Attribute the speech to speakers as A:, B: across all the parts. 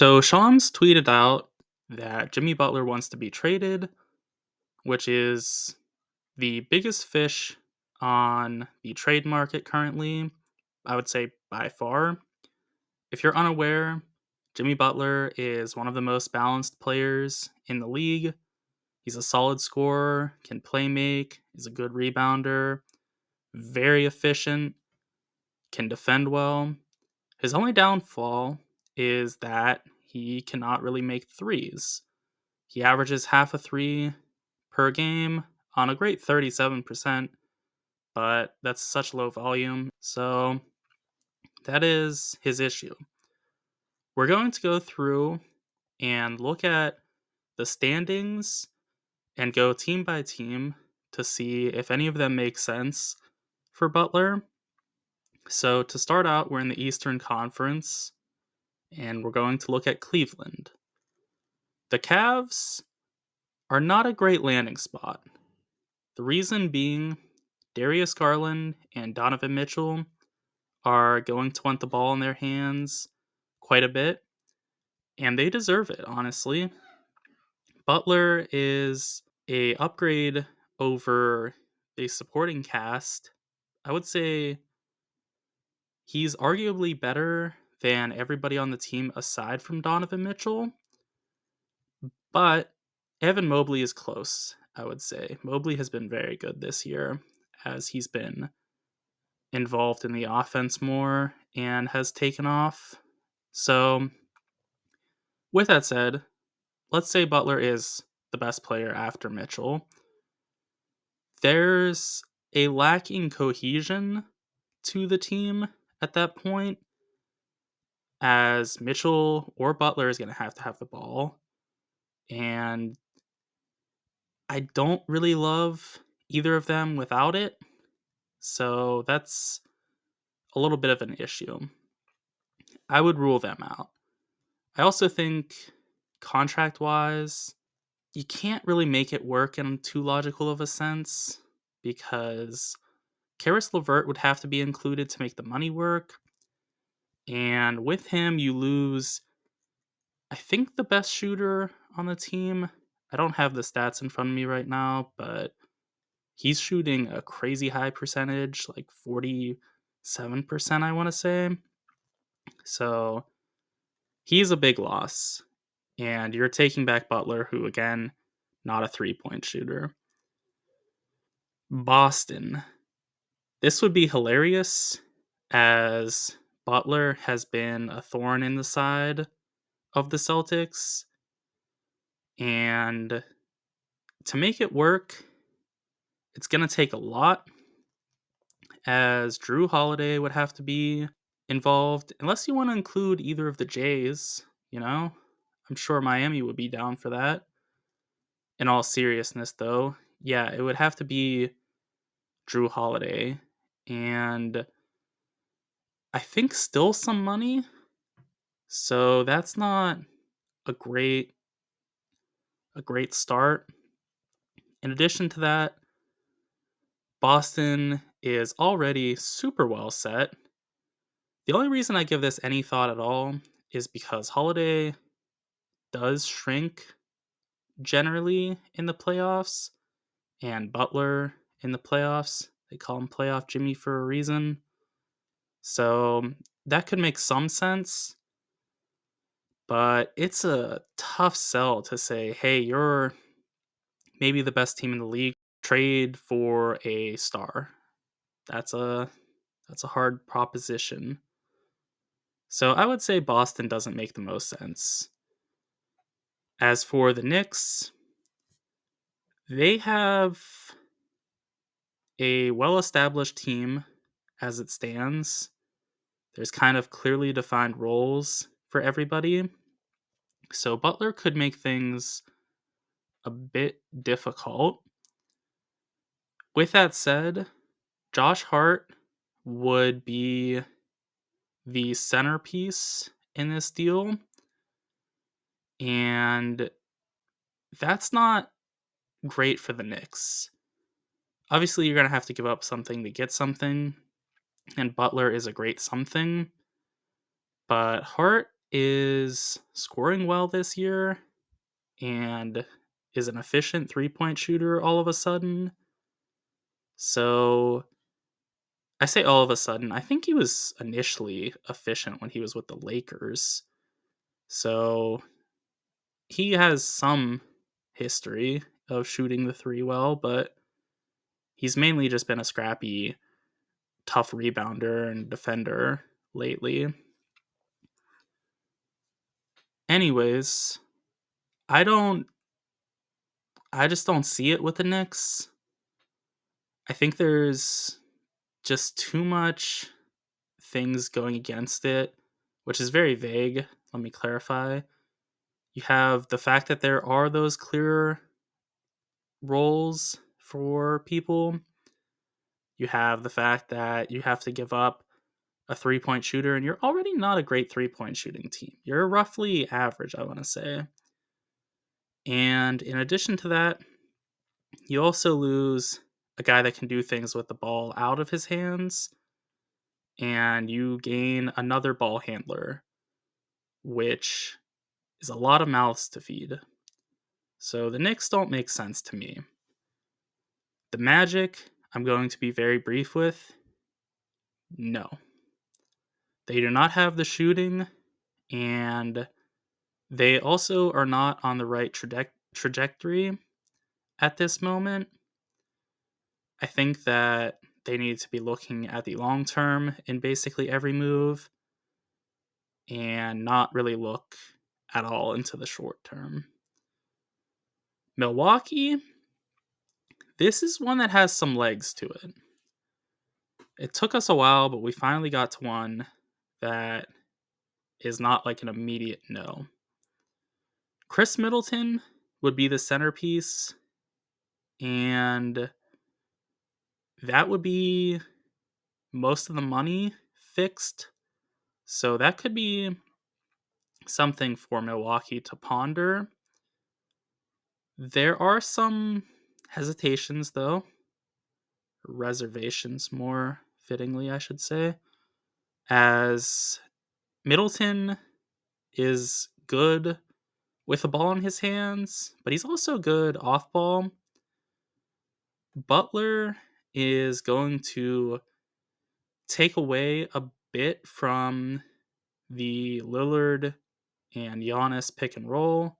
A: So Shams tweeted out that Jimmy Butler wants to be traded, which is the biggest fish on the trade market currently. I would say by far. If you're unaware, Jimmy Butler is one of the most balanced players in the league. He's a solid scorer, can play make, is a good rebounder, very efficient, can defend well. His only downfall is that he cannot really make threes. He averages half a three per game on a great 37%, but that's such low volume. So that is his issue. We're going to go through and look at the standings and go team by team to see if any of them make sense for Butler. So to start out, we're in the Eastern Conference, and we're going to look at Cleveland. The Cavs are not a great landing spot. The reason being, Darius Garland and Donovan Mitchell are going to want the ball in their hands quite a bit, and they deserve it, honestly. Butler is a upgrade over a supporting cast. I would say he's arguably better than everybody on the team aside from Donovan Mitchell, but Evan Mobley is close, I would say. Mobley has been very good this year as he's been involved in the offense more and has taken off. So, with that said, let's say Butler is the best player after Mitchell. There's a lacking cohesion to the team at that point, as Mitchell or Butler is going to have the ball. And I don't really love either of them without it. So that's a little bit of an issue. I would rule them out. I also think contract wise, you can't really make it work in too logical of a sense because Karis LeVert would have to be included to make the money work. And with him, you lose, I think, the best shooter on the team. I don't have the stats in front of me right now, but he's shooting a crazy high percentage, like 47%, I want to say. So he's a big loss. And you're taking back Butler, who, again, not a three-point shooter. Boston. This would be hilarious, as Butler has been a thorn in the side of the Celtics. And to make it work, it's going to take a lot, as Drew Holiday would have to be involved, unless you want to include either of the Jays, you know? I'm sure Miami would be down for that. In all seriousness, though, yeah, it would have to be Drew Holiday. And I think still some money. So that's not a great start. In addition to that, Boston is already super well set. The only reason I give this any thought at all is because Holiday does shrink generally in the playoffs, and Butler in the playoffs. They call him Playoff Jimmy for a reason. So that could make some sense, but it's a tough sell to say, hey, you're maybe the best team in the league, trade for a star. That's a hard proposition. So I would say Boston doesn't make the most sense. As for the Knicks, they have a well-established team as it stands. There's kind of clearly defined roles for everybody. So Butler could make things a bit difficult. With that said, Josh Hart would be the centerpiece in this deal. And that's not great for the Knicks. Obviously, you're going to have to give up something to get something. And Butler is a great something. But Hart is scoring well this year and is an efficient three-point shooter all of a sudden. So I say all of a sudden, I think he was initially efficient when he was with the Lakers. So he has some history of shooting the three well, but he's mainly just been a scrappy, tough rebounder and defender lately. Anyways, I don't I just don't see it with the Knicks. I think there's just too much things going against it, which is very vague. Let me clarify. You have the fact that there are those clear roles for people. You have the fact that you have to give up a three-point shooter, and you're already not a great three-point shooting team. You're roughly average, I want to say. And in addition to that, you also lose a guy that can do things with the ball out of his hands, and you gain another ball handler, which is a lot of mouths to feed. So the Knicks don't make sense to me. The Magic, I'm going to be very brief with. No. They do not have the shooting, and they also are not on the right trajectory at this moment. I think that they need to be looking at the long term in basically every move and not really look at all into the short term. Milwaukee, this is one that has some legs to it. It took us a while, but we finally got to one that is not like an immediate no. Chris Middleton would be the centerpiece, and that would be most of the money fixed. So that could be something for Milwaukee to ponder. There are some hesitations, though. Reservations, more fittingly, I should say. As Middleton is good with the ball in his hands, but he's also good off ball. Butler is going to take away a bit from the Lillard and Giannis pick and roll,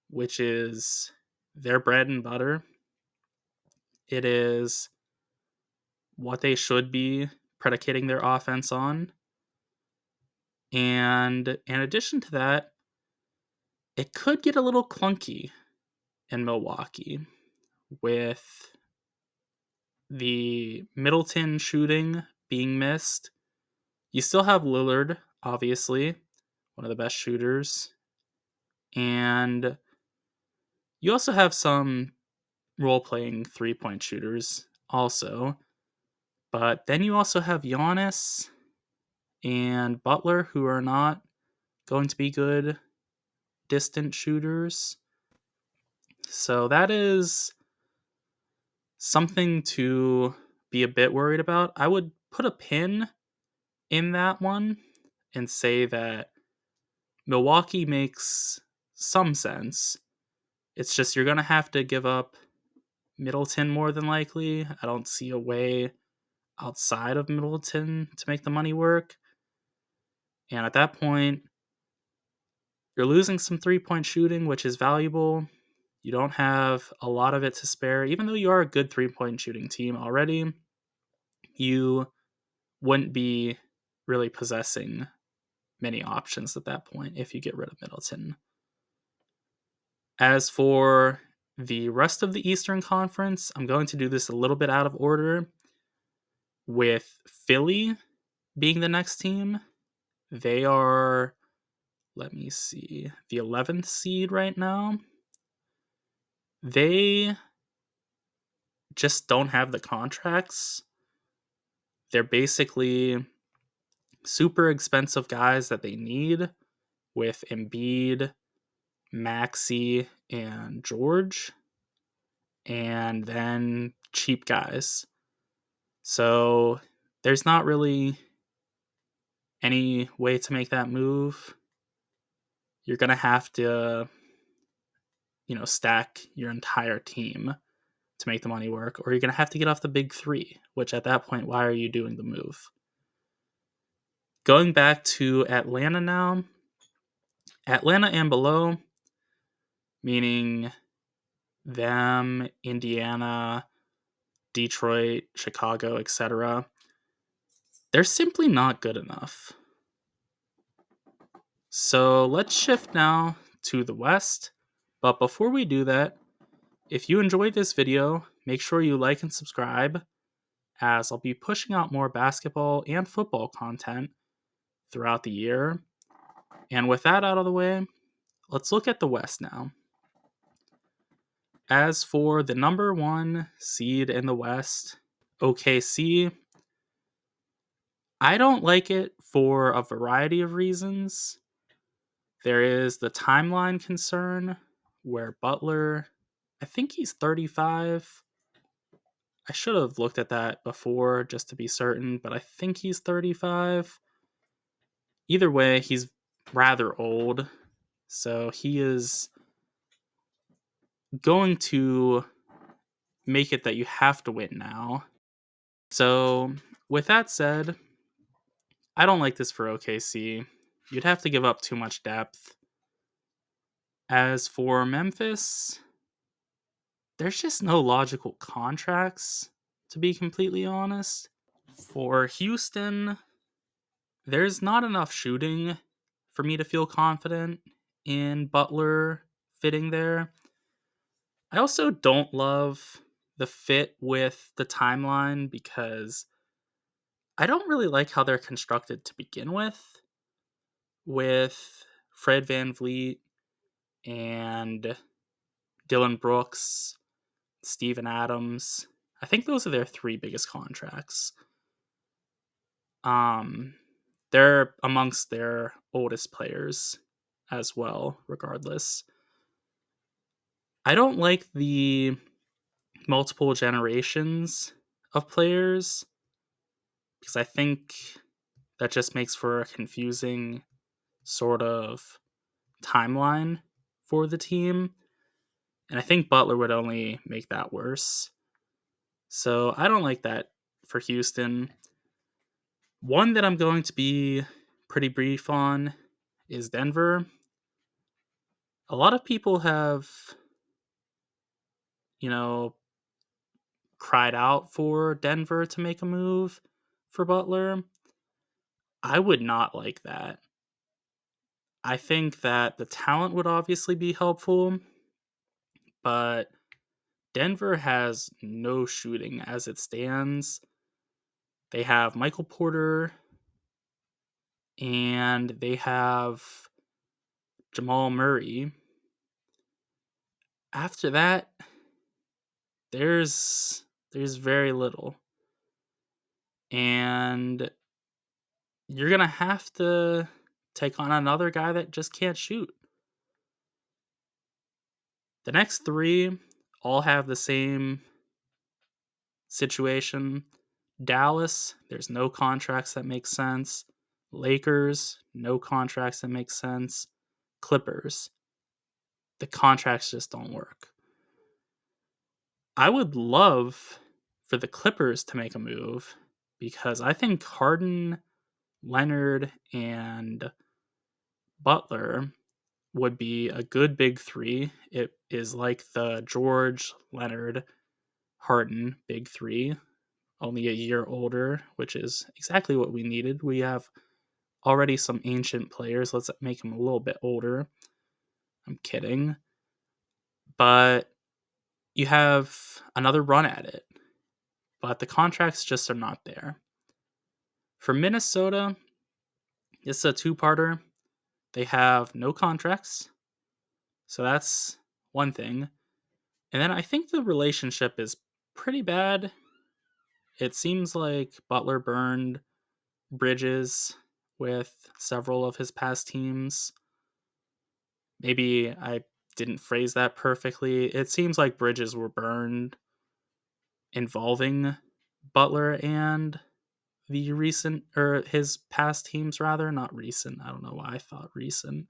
A: which is their bread and butter. It is what they should be predicating their offense on. And in addition to that, it could get a little clunky in Milwaukee with the Middleton shooting being missed. You still have Lillard, obviously, one of the best shooters. And you also have some role-playing three-point shooters also. But then you also have Giannis and Butler, who are not going to be good distant shooters. So that is something to be a bit worried about. I would put a pin in that one and say that Milwaukee makes some sense. It's just you're going to have to give up Middleton more than likely. I don't see a way outside of Middleton to make the money work. And at that point, you're losing some three-point shooting, which is valuable. You don't have a lot of it to spare. Even though you are a good three-point shooting team already, you wouldn't be really possessing many options at that point if you get rid of Middleton. As for the rest of the Eastern Conference, I'm going to do this a little bit out of order, with Philly being the next team. They are, let me see, the 11th seed right now. They just don't have the contracts. They're basically super expensive guys that they need, with Embiid, Maxey, and George, and then cheap guys. So there's not really any way to make that move you're going to have to, stack your entire team to make the money work, or you're going to have to get off the big three, which at that point, why are you doing the move? Going back to Atlanta now, Atlanta and below, meaning them, Indiana, Detroit, Chicago, etc., they're simply not good enough. So let's shift now to the West. But before we do that, if you enjoyed this video, make sure you like and subscribe, as I'll be pushing out more basketball and football content throughout the year. And with that out of the way, let's look at the West now. As for the number 1 seed in the West, OKC, I don't like it for a variety of reasons. There is the timeline concern where Butler, I think he's 35. I should have looked at that before just to be certain, but I think he's 35. Either way, he's rather old, so he is going to make it that you have to win now. So, with that said, I don't like this for OKC. You'd have to give up too much depth. As for Memphis, there's just no logical contracts, to be completely honest. For Houston, there's not enough shooting for me to feel confident in Butler fitting there. I also don't love the fit with the timeline because I don't really like how they're constructed to begin with Fred VanVleet and Dylan Brooks, Steven Adams. I think those are their 3 biggest contracts. They're amongst their oldest players as well, regardless. I don't like the multiple generations of players because I think that just makes for a confusing sort of timeline for the team. And I think Butler would only make that worse. So I don't like that for Houston. One that I'm going to be pretty brief on is Denver. A lot of people have, cried out for Denver to make a move for Butler. I would not like that. I think that the talent would obviously be helpful, but Denver has no shooting as it stands. They have Michael Porter and they have Jamal Murray. After that, there's very little. And you're going to have to take on another guy that just can't shoot. The next 3 all have the same situation. Dallas, there's no contracts that make sense. Lakers, no contracts that make sense. Clippers, the contracts just don't work. I would love for the Clippers to make a move because I think Harden, Leonard, and Butler would be a good big 3. It is like the George, Leonard, Harden big 3, only a year older, which is exactly what we needed. We have already some ancient players. Let's make them a little bit older. I'm kidding. But you have another run at it. But the contracts just are not there. For Minnesota, it's a 2-parter. They have no contracts. So that's one thing. And then I think the relationship is pretty bad. It seems like Butler burned bridges with several of his past teams. Maybe I didn't phrase that perfectly. It seems like bridges were burned involving Butler and the recent, or his past teams rather, not recent. I don't know why I thought recent.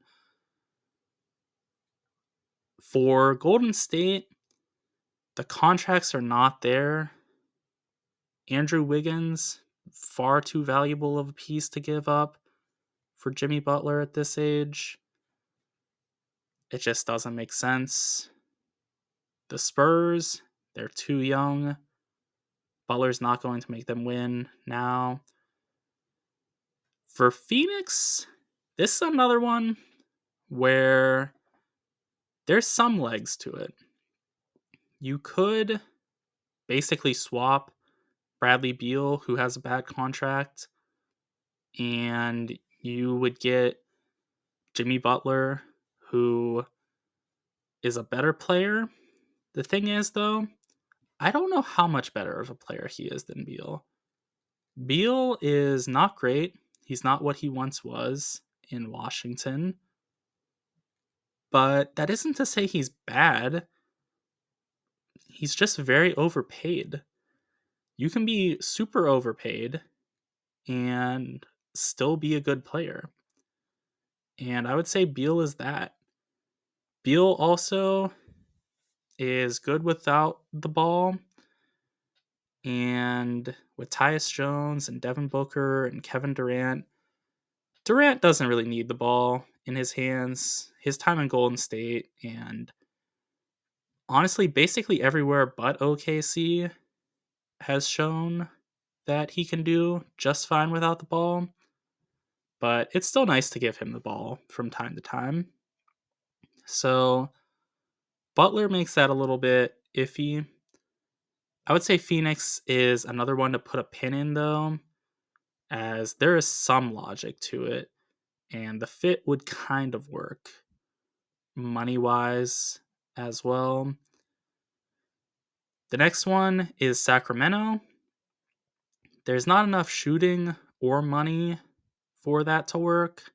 A: For Golden State, the contracts are not there. Andrew Wiggins, far too valuable of a piece to give up for Jimmy Butler at this age. It just doesn't make sense. The Spurs, they're too young. Butler's not going to make them win now. For Phoenix, this is another one where there's some legs to it. You could basically swap Bradley Beal, who has a bad contract, and you would get Jimmy Butler, who is a better player. The thing is, though, I don't know how much better of a player he is than Beal. Beal is not great. He's not what he once was in Washington. But that isn't to say he's bad. He's just very overpaid. You can be super overpaid and still be a good player. And I would say Beal is that. Beal also is good without the ball. And with Tyus Jones and Devin Booker and Kevin Durant, Durant doesn't really need the ball in his hands. His time in Golden State and honestly, basically everywhere but OKC has shown that he can do just fine without the ball. But it's still nice to give him the ball from time to time. So Butler makes that a little bit iffy. I would say Phoenix is another one to put a pin in, though, as there is some logic to it, and the fit would kind of work money-wise as well. The next one is Sacramento. There's not enough shooting or money for that to work,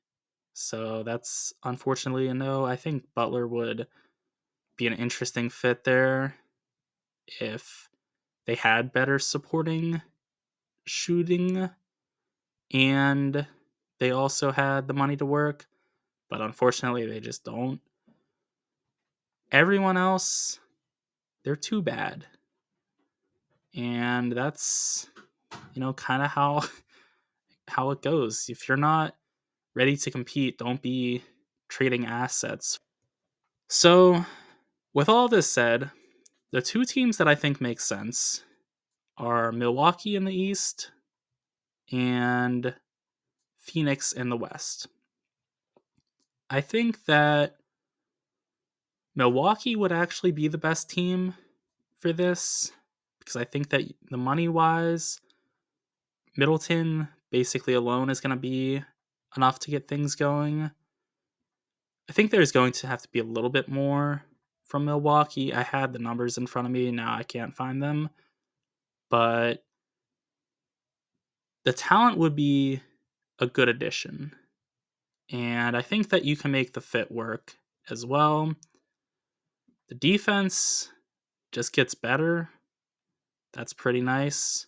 A: so that's unfortunately a no. I think Butler would be an interesting fit there if they had better supporting shooting and they also had the money to work, but unfortunately they just don't. Everyone else, they're too bad. And that's, kind of how it goes. If you're not ready to compete, don't be trading assets. So, with all this said, the two teams that I think make sense are Milwaukee in the East and Phoenix in the West. I think that Milwaukee would actually be the best team for this because I think that the money wise, Middleton basically alone is going to be enough to get things going. I think there's going to have to be a little bit more from Milwaukee. I had the numbers in front of me, now I can't find them. But the talent would be a good addition. And I think that you can make the fit work as well. The defense just gets better. That's pretty nice.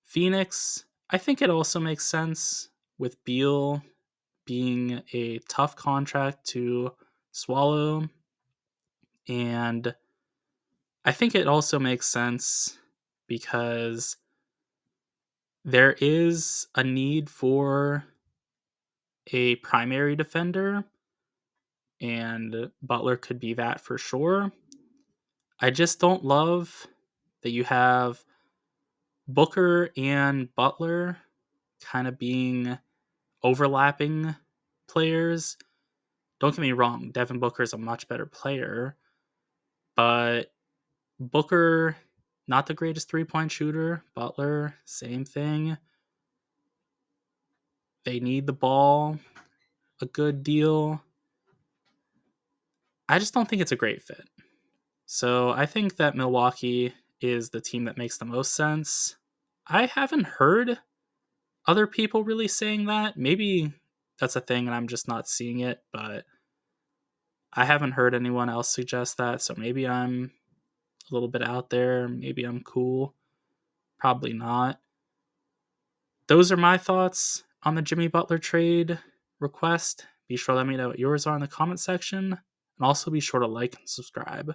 A: Phoenix, I think it also makes sense with Beal being a tough contract to swallow. And I think it also makes sense because there is a need for a primary defender, and Butler could be that for sure. I just don't love that you have Booker and Butler kind of being overlapping players. Don't get me wrong, Devin Booker is a much better player, but Booker, not the greatest three-point shooter. Butler, same thing. They need the ball a good deal. I just don't think it's a great fit. So I think that Milwaukee is the team that makes the most sense. I haven't heard other people really saying that. Maybe that's a thing and I'm just not seeing it, but I haven't heard anyone else suggest that. So maybe I'm a little bit out there. Maybe I'm cool. Probably not. Those are my thoughts on the Jimmy Butler trade request. Be sure to let me know what yours are in the comment section. And also be sure to like and subscribe.